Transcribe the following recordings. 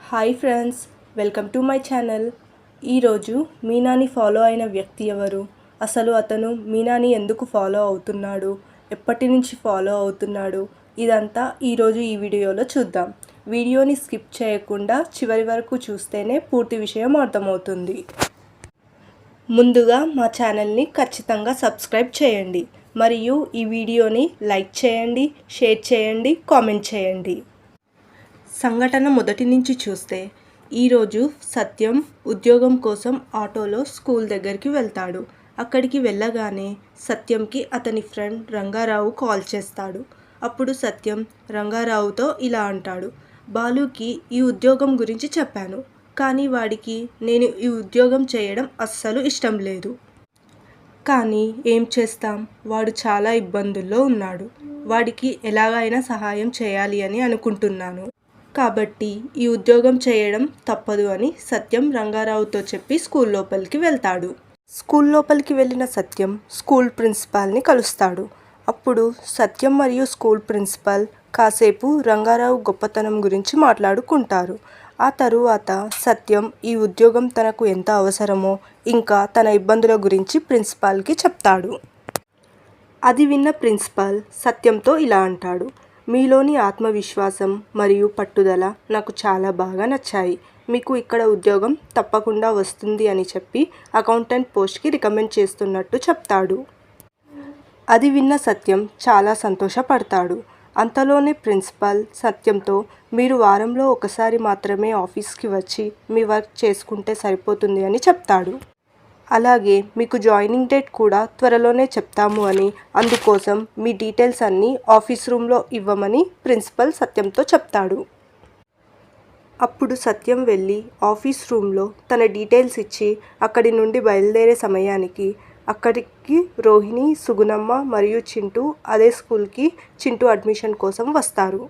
Hi friends, welcome to my channel. ఈరోజు మీనాని follow అయిన వ్యక్తి ఎవరు, అసలు అతను మీనాని ఎందుకు ఫాలో అవుతున్నాడు, ఎప్పటి నుంచి ఫాలో అవుతున్నాడు, ఇదంతా ఈరోజు ఈ వీడియోలో చూద్దాం. వీడియోని స్కిప్ చేయకుండా చివరి వరకు చూస్తేనే పూర్తి విషయం అర్థమవుతుంది. ముందుగా మా ఛానల్ని ఖచ్చితంగా సబ్స్క్రైబ్ చేయండి మరియు ఈ వీడియోని లైక్ చేయండి, షేర్ చేయండి, కామెంట్ చేయండి. సంఘటన మొదటి నుంచి చూస్తే, ఈరోజు సత్యం ఉద్యోగం కోసం ఆటోలో స్కూల్ దగ్గరికి వెళ్తాడు. అక్కడికి వెళ్ళగానే సత్యంకి అతని ఫ్రెండ్ రంగారావు కాల్ చేస్తాడు. అప్పుడు సత్యం రంగారావుతో ఇలా అంటాడు, బాలుకి ఈ ఉద్యోగం గురించి చెప్పాను, కానీ వాడికి నేను ఈ ఉద్యోగం చేయడం అస్సలు ఇష్టం లేదు. కానీ ఏం చేస్తాం, వాడు చాలా ఇబ్బందుల్లో ఉన్నాడు. వాడికి ఎలాగైనా సహాయం చేయాలి అని అనుకుంటున్నాను. కాబట్టి ఈ ఉద్యోగం చేయడం తప్పదు అని సత్యం రంగారావుతో చెప్పి స్కూల్ లోపలికి వెళ్తాడు. స్కూల్ లోపలికి వెళ్ళిన సత్యం స్కూల్ ప్రిన్సిపాల్ని కలుస్తాడు. అప్పుడు సత్యం మరియు స్కూల్ ప్రిన్సిపాల్ కాసేపు రంగారావు గొప్పతనం గురించి మాట్లాడుకుంటారు. ఆ తరువాత సత్యం ఈ ఉద్యోగం తనకు ఎంత అవసరమో, ఇంకా తన ఇబ్బందుల గురించి ప్రిన్సిపాల్కి చెప్తాడు. అది విన్న ప్రిన్సిపాల్ సత్యంతో ఇలా అంటాడు, మీలోని ఆత్మవిశ్వాసం మరియు పట్టుదల నాకు చాలా బాగా నచ్చాయి. మీకు ఇక్కడ ఉద్యోగం తప్పకుండా వస్తుంది అని చెప్పి అకౌంటెంట్ పోస్ట్కి రికమెండ్ చేస్తున్నట్టు చెప్తాడు. అది విన్న సత్యం చాలా సంతోషపడతాడు. అంతలోనే ప్రిన్సిపాల్ సత్యంతో, మీరు వారంలో ఒకసారి మాత్రమే ఆఫీస్కి వచ్చి మీ వర్క్ చేసుకుంటే సరిపోతుంది అని చెప్తాడు. అలాగే మీకు జాయినింగ్ డేట్ కూడా త్వరలోనే చెప్తాము అని, అందుకోసం మీ డీటెయిల్స్ అన్నీ ఆఫీస్ రూమ్లో ఇవ్వమని ప్రిన్సిపల్ సత్యంతో చెప్తాడు. అప్పుడు సత్యం వెళ్ళి ఆఫీస్ రూమ్లో తన డీటెయిల్స్ ఇచ్చి అక్కడి నుండి బయలుదేరే సమయానికి అక్కడికి రోహిణి, సుగుణమ్మ మరియు చింటూ అదే స్కూల్కి చింటూ అడ్మిషన్ కోసం వస్తారు.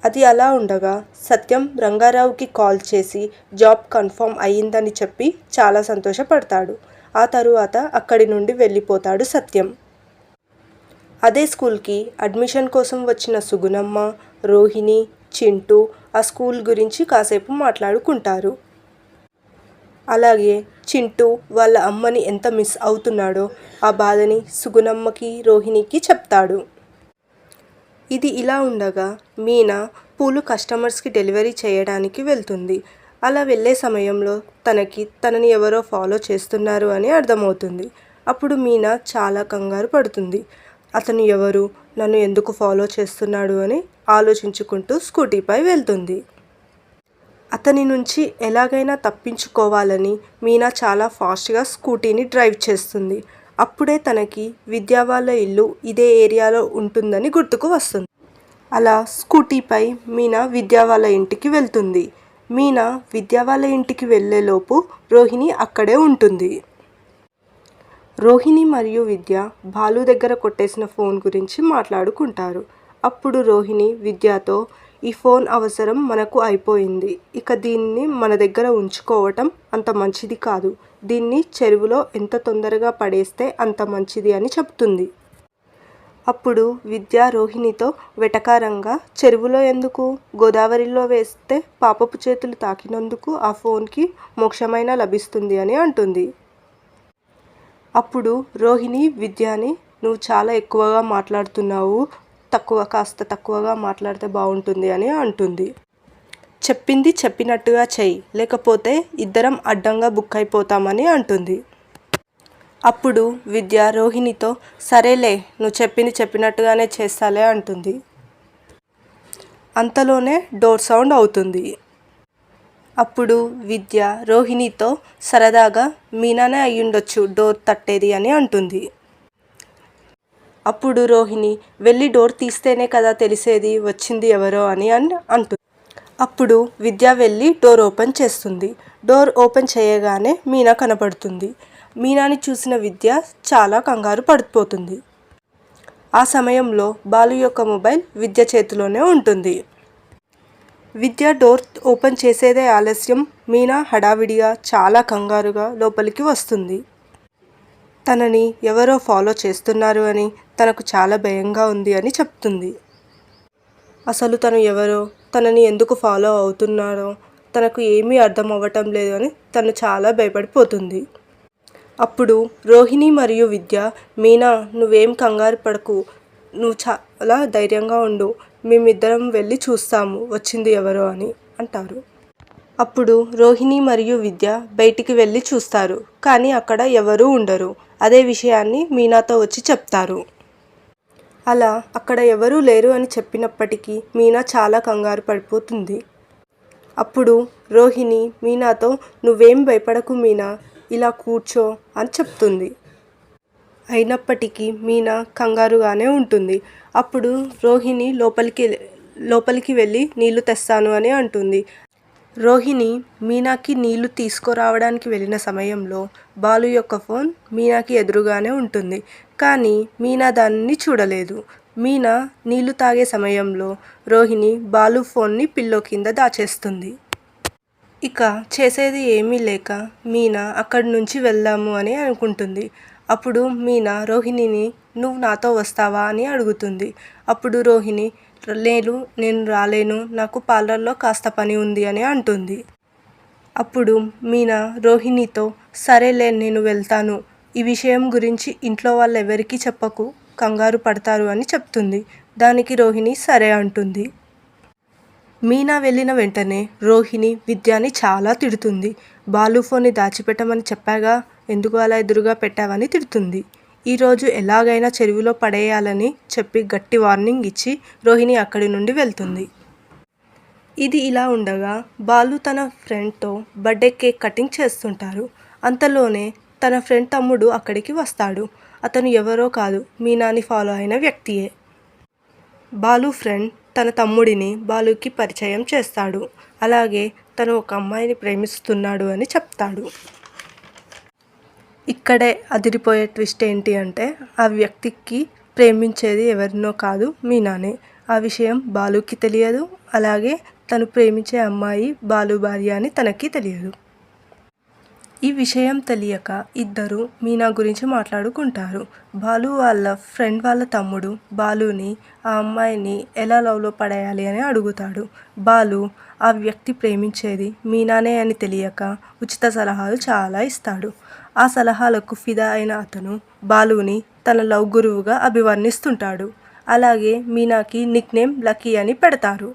అది అలా ఉండగా సత్యం రంగారావుకి కాల్ చేసి జాబ్ కన్ఫర్మ్ అయ్యిందని చెప్పి చాలా సంతోషపడతాడు. ఆ తరువాత అక్కడి నుండి వెళ్ళిపోతాడు సత్యం. అదే స్కూల్కి అడ్మిషన్ కోసం వచ్చిన సుగుణమ్మ, రోహిణి, చింటూ ఆ స్కూల్ గురించి కాసేపు మాట్లాడుకుంటారు. అలాగే చింటూ వాళ్ళ అమ్మని ఎంత మిస్ అవుతున్నాడో ఆ బాధని సుగుణమ్మకి, రోహిణికి చెప్తాడు. ఇది ఇలా ఉండగా మీనా పూలు కస్టమర్స్కి డెలివరీ చేయడానికి వెళ్తుంది. అలా వెళ్ళే సమయంలో తనని ఎవరో ఫాలో చేస్తున్నారు అని అర్థమవుతుంది. అప్పుడు మీనా చాలా కంగారు పడుతుంది. అతను ఎవరు, నన్ను ఎందుకు ఫాలో చేస్తున్నాడు అని ఆలోచించుకుంటూ స్కూటీపై వెళ్తుంది. అతని నుంచి ఎలాగైనా తప్పించుకోవాలని మీనా చాలా ఫాస్ట్గా స్కూటీని డ్రైవ్ చేస్తుంది. అప్పుడే తనకి విద్యా వాళ్ళ ఇల్లు ఇదే ఏరియాలో ఉంటుందని గుర్తుకు వస్తుంది. అలా స్కూటీపై మీనా విద్యా వాళ్ళ ఇంటికి వెళ్తుంది. మీనా విద్యా వాళ్ళ ఇంటికి వెళ్ళేలోపు రోహిణి అక్కడే ఉంటుంది. రోహిణి మరియు విద్య బాలు దగ్గర కొట్టేసిన ఫోన్ గురించి మాట్లాడుకుంటారు. అప్పుడు రోహిణి విద్యతో, ఈ ఫోన్ అవసరం మనకు అయిపోయింది, ఇక దీన్ని మన దగ్గర ఉంచుకోవటం అంత మంచిది కాదు, దీన్ని చెరువులో ఎంత తొందరగా పడేస్తే అంత మంచిది అని చెప్తుంది. అప్పుడు విద్య రోహిణితో వెటకారంగా, చెరువులో ఎందుకు, గోదావరిలో వేస్తే పాపపు చేతులు తాకినందుకు ఆ ఫోన్కి మోక్షమైనా లభిస్తుంది అని అంటుంది. అప్పుడు రోహిణి విద్యని, నువ్వు చాలా ఎక్కువగా మాట్లాడుతున్నావు, కాస్త తక్కువగా మాట్లాడితే బాగుంటుంది అని అంటుంది. చెప్పింది చెప్పినట్టుగా చెయ్యి, లేకపోతే ఇద్దరం అడ్డంగా బుక్ అయిపోతామని అంటుంది. అప్పుడు విద్య రోహిణితో, సరేలే, నువ్వు చెప్పింది చెప్పినట్టుగానే చేస్తాలే అంటుంది. అంతలోనే డోర్ సౌండ్ అవుతుంది. అప్పుడు విద్య రోహిణితో సరదాగా, మీనానే అయ్యుండొచ్చు డోర్ తట్టేది అని అంటుంది. అప్పుడు రోహిణి, వెళ్ళి డోర్ తీస్తేనే కదా తెలిసేది వచ్చింది ఎవరో అని అంటుంది. అప్పుడు విద్య వెళ్ళి డోర్ ఓపెన్ చేస్తుంది. డోర్ ఓపెన్ చేయగానే మీనా కనపడుతుంది. మీనాని చూసిన విద్య చాలా కంగారు పడిపోతుంది. ఆ సమయంలో బాలు యొక్క మొబైల్ విద్య చేతిలోనే ఉంటుంది. విద్య డోర్ ఓపెన్ చేసేదే ఆలస్యం. మీనా హడావిడిగా చాలా కంగారుగా లోపలికి వస్తుంది. తనని ఎవరో ఫాలో చేస్తున్నారు అని, తనకు చాలా భయంగా ఉంది అని చెప్తుంది. అసలు తను ఎవరో, తనని ఎందుకు ఫాలో అవుతున్నారో తనకు ఏమీ అర్థం అవ్వటం లేదు అని తను చాలా భయపడిపోతుంది. అప్పుడు రోహిణి మరియు విద్య, మీనా నువ్వేం కంగారు పడకు, నువ్వు చాలా ధైర్యంగా ఉండు, మేమిద్దరం వెళ్ళి చూస్తాము వచ్చింది ఎవరో అని అంటారు. అప్పుడు రోహిణి మరియు విద్య బయటికి వెళ్ళి చూస్తారు, కానీ అక్కడ ఎవరూ ఉండరు. అదే విషయాన్ని మీనాతో వచ్చి చెప్తారు. అలా అక్కడ ఎవరూ లేరు అని చెప్పినప్పటికీ మీనా చాలా కంగారు పడిపోతుంది. అప్పుడు రోహిణి మీనాతో నువ్వేం భయపడకు మీనా, ఇలా కూర్చో అని చెప్తుంది. అయినప్పటికీ మీనా కంగారుగానే ఉంటుంది. అప్పుడు రోహిణి లోపలికి వెళ్ళి నీళ్లు తెస్తాను అని అంటుంది. రోహిణి మీనాకి నీళ్లు తీసుకురావడానికి వెళ్ళిన సమయంలో బాలు యొక్క ఫోన్ మీనాకి ఎదురుగానే ఉంటుంది. కానీ మీనా దానిని చూడలేదు. మీనా నీళ్లు తాగే సమయంలో రోహిణి బాలు ఫోన్ని పిల్లో కింద దాచేస్తుంది. ఇక చేసేది ఏమీ లేక మీనా అక్కడి నుంచి వెళ్దాము అని అనుకుంటుంది. అప్పుడు మీనా రోహిణిని నువ్వు నాతో వస్తావా అని అడుగుతుంది. అప్పుడు రోహిణి నేను రాలేను, నాకు పార్లర్లో కాస్త పని ఉంది అని అంటుంది. అప్పుడు మీనా రోహిణితో సరేలే నేను వెళ్తాను, ఈ విషయం గురించి ఇంట్లో వాళ్ళెవరికీ చెప్పకు, కంగారు పడతారు అని చెప్తుంది. దానికి రోహిణి సరే అంటుంది. మీనా వెళ్ళిన వెంటనే రోహిణి విద్యాని చాలా తిడుతుంది. బాలు ఫోన్ని దాచిపెట్టమని చెప్పాగా, ఎందుకు అలా ఎదురుగా పెట్టావని తిడుతుంది. ఈరోజు ఎలాగైనా చెరువులో పడేయాలని చెప్పి గట్టి వార్నింగ్ ఇచ్చి రోహిణి అక్కడి నుండి వెళ్తుంది. ఇది ఇలా ఉండగా బాలు తన ఫ్రెండ్తో బర్త్డే కేక్ కటింగ్ చేస్తుంటారు. అంతలోనే తన ఫ్రెండ్ తమ్ముడు అక్కడికి వస్తాడు. అతను ఎవరో కాదు, మీనాని ఫాలో అయిన వ్యక్తియే. బాలు ఫ్రెండ్ తన తమ్ముడిని బాలుకి పరిచయం చేస్తాడు. అలాగే తను ఒక అమ్మాయిని ప్రేమిస్తున్నాడు అని చెప్తాడు. ఇక్కడే అదిరిపోయే ట్విస్ట్ ఏంటి అంటే ఆ వ్యక్తికి ప్రేమించేది ఎవరినో కాదు, మీనానే. ఆ విషయం బాలుకి తెలియదు. అలాగే తను ప్రేమించే అమ్మాయి బాలు భార్య అని తనకి తెలియదు. ఈ విషయం తెలియక ఇద్దరు మీనా గురించి మాట్లాడుకుంటారు. బాలు వాళ్ళ ఫ్రెండ్ వాళ్ళ తమ్ముడు బాలుని ఆ అమ్మాయిని ఎలా లవ్లో పడేయాలి అని అడుగుతాడు. బాలు ఆ వ్యక్తి ప్రేమించేది మీనానే అని తెలియక ఉచిత సలహాలు చాలా ఇస్తాడు. ఆ సలహాలకు ఫిదా అయిన అతను బాలుని తన లవ్ గురువుగా అభివర్ణిస్తుంటాడు. అలాగే మీనాకి నిక్ నేమ్ లక్కీ అని పెడతారు.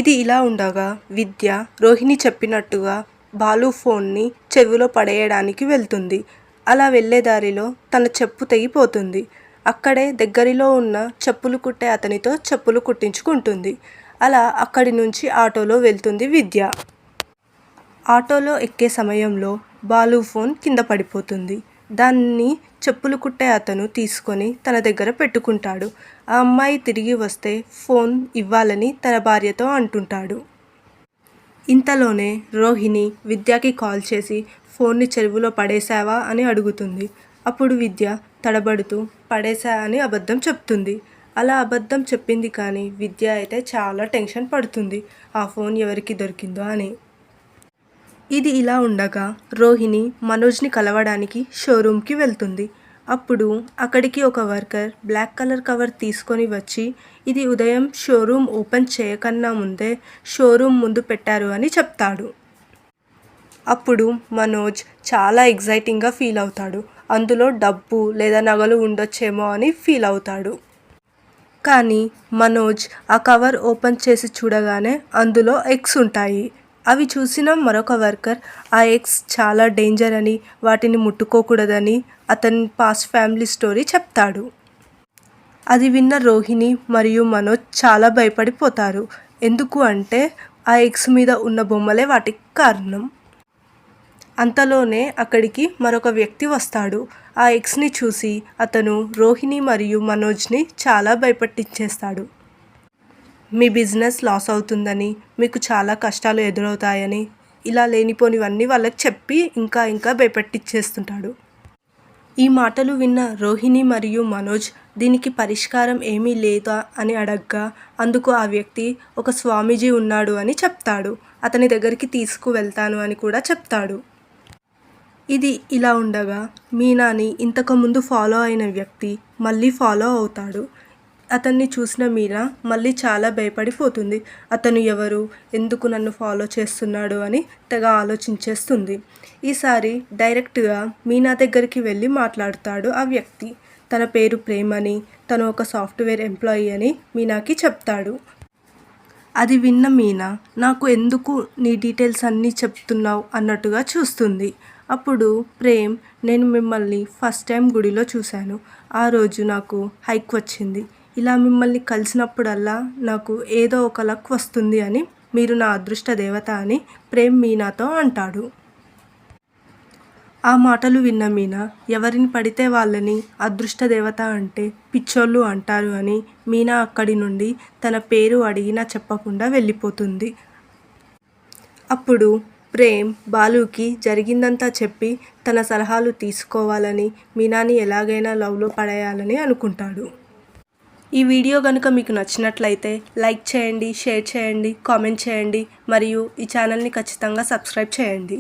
ఇది ఇలా ఉండగా విద్య రోహిణి చెప్పినట్టుగా బాలు ఫోన్ని చెరువులో పడేయడానికి వెళ్తుంది. అలా వెళ్ళే దారిలో తన చెప్పు తెగిపోతుంది. అక్కడే దగ్గరలో ఉన్న చెప్పులు కుట్టే అతనితో చెప్పులు కుట్టించుకుంటుంది. అలా అక్కడి నుంచి ఆటోలో వెళ్తుంది విద్య. ఆటోలో ఎక్కే సమయంలో బాలు ఫోన్ కింద పడిపోతుంది. దాన్ని చెప్పులు కుట్టే అతను తీసుకొని తన దగ్గర పెట్టుకుంటాడు. ఆ అమ్మాయి తిరిగి వస్తే ఫోన్ ఇవ్వాలని తన భార్యతో అంటుంటాడు. ఇంతలోనే రోహిణి విద్యకి కాల్ చేసి ఫోన్ని చెరువులో పడేశావా అని అడుగుతుంది. అప్పుడు విద్య తడబడుతూ పడేశా అని అబద్ధం చెప్తుంది. అలా అబద్ధం చెప్పింది కానీ విద్య అయితే చాలా టెన్షన్ పడుతుంది ఆ ఫోన్ ఎవరికి దొరికిందో అని. ఇది ఇలా ఉండగా రోహిణి మనోజ్ని కలవడానికి షోరూమ్కి వెళ్తుంది. అప్పుడు అక్కడికి ఒక వర్కర్ బ్లాక్ కలర్ కవర్ తీసుకొని వచ్చి ఇది ఉదయం షోరూమ్ ఓపెన్ చేయకన్నా ముందే షోరూమ్ ముందు పెట్టారు అని చెప్తాడు. అప్పుడు మనోజ్ చాలా ఎగ్జైటింగ్గా ఫీల్ అవుతాడు. అందులో డబ్బు లేదా నగలు ఉండొచ్చేమో అని ఫీల్ అవుతాడు. కానీ మనోజ్ ఆ కవర్ ఓపెన్ చేసి చూడగానే అందులో ఎగ్స్ ఉంటాయి. అవి చూసిన మరొక వర్కర్ ఆ ఎగ్స్ చాలా డేంజర్ అని, వాటిని ముట్టుకోకూడదని అతని పాస్ట్ ఫ్యామిలీ స్టోరీ చెప్తాడు. అది విన్న రోహిణి మరియు మనోజ్ చాలా భయపడిపోతారు. ఎందుకు అంటే ఆ ఎగ్స్ మీద ఉన్న బొమ్మలే వాటికి కారణం. అంతలోనే అక్కడికి మరొక వ్యక్తి వస్తాడు. ఆ ఎగ్స్ని చూసి అతను రోహిణి మరియు మనోజ్ని చాలా భయపట్టించేస్తాడు. మీ బిజినెస్ లాస్ అవుతుందని, మీకు చాలా కష్టాలు ఎదురవుతాయని, ఇలా లేనిపోనివన్నీ వాళ్ళకి చెప్పి ఇంకా భయపెట్టించేస్తుంటాడు. ఈ మాటలు విన్న రోహిణి మరియు మనోజ్ దీనికి పరిష్కారం ఏమీ లేదా అని అడగ్గా అందుకు ఆ వ్యక్తి ఒక స్వామీజీ ఉన్నాడు అని చెప్తాడు. అతని దగ్గరికి తీసుకువెళ్తాను అని కూడా చెప్తాడు. ఇది ఇలా ఉండగా మీనాని ఇంతకుముందు ఫాలో అయిన వ్యక్తి మళ్ళీ ఫాలో అవుతాడు. అతన్ని చూసిన మీనా మళ్ళీ చాలా భయపడిపోతుంది. అతను ఎవరు, ఎందుకు నన్ను ఫాలో చేస్తున్నాడు అని తెగ ఆలోచించేస్తుంది. ఈసారి డైరెక్ట్గా మీనా దగ్గరికి వెళ్ళి మాట్లాడతాడు ఆ వ్యక్తి. తన పేరు ప్రేమ్ అని, తను ఒక సాఫ్ట్వేర్ ఎంప్లాయీ అని మీనాకి చెప్తాడు. అది విన్న మీనా నాకు ఎందుకు నీ డీటెయిల్స్ అన్నీ చెప్తున్నావు అన్నట్టుగా చూస్తుంది. అప్పుడు ప్రేమ్, నేను మిమ్మల్ని ఫస్ట్ టైం గుడిలో చూశాను. ఆ రోజు నాకు హైక్ వచ్చింది. ఇలా మిమ్మల్ని కలిసినప్పుడల్లా నాకు ఏదో ఒక లక్ వస్తుంది అని, మీరు నా అదృష్ట దేవత అని ప్రేమ్ మీనాతో అంటాడు. ఆ మాటలు విన్న మీనా ఎవరిని పడితే వాళ్ళని అదృష్ట దేవత అంటే పిచ్చోళ్ళు అంటారు అని మీనా అక్కడి నుండి తన పేరు అడిగినా చెప్పకుండా వెళ్ళిపోతుంది. అప్పుడు ప్రేమ్ బాలుకి జరిగిందంతా చెప్పి తన సలహాలు తీసుకోవాలని, మీనాని ఎలాగైనా లవ్లో పడేయాలని అనుకుంటాడు. ఈ వీడియో కనుక మీకు నచ్చినట్లయితే లైక్ చేయండి, షేర్ చేయండి, కామెంట్ చేయండి మరియు ఈ ఛానల్ని ఖచ్చితంగా సబ్స్క్రైబ్ చేయండి.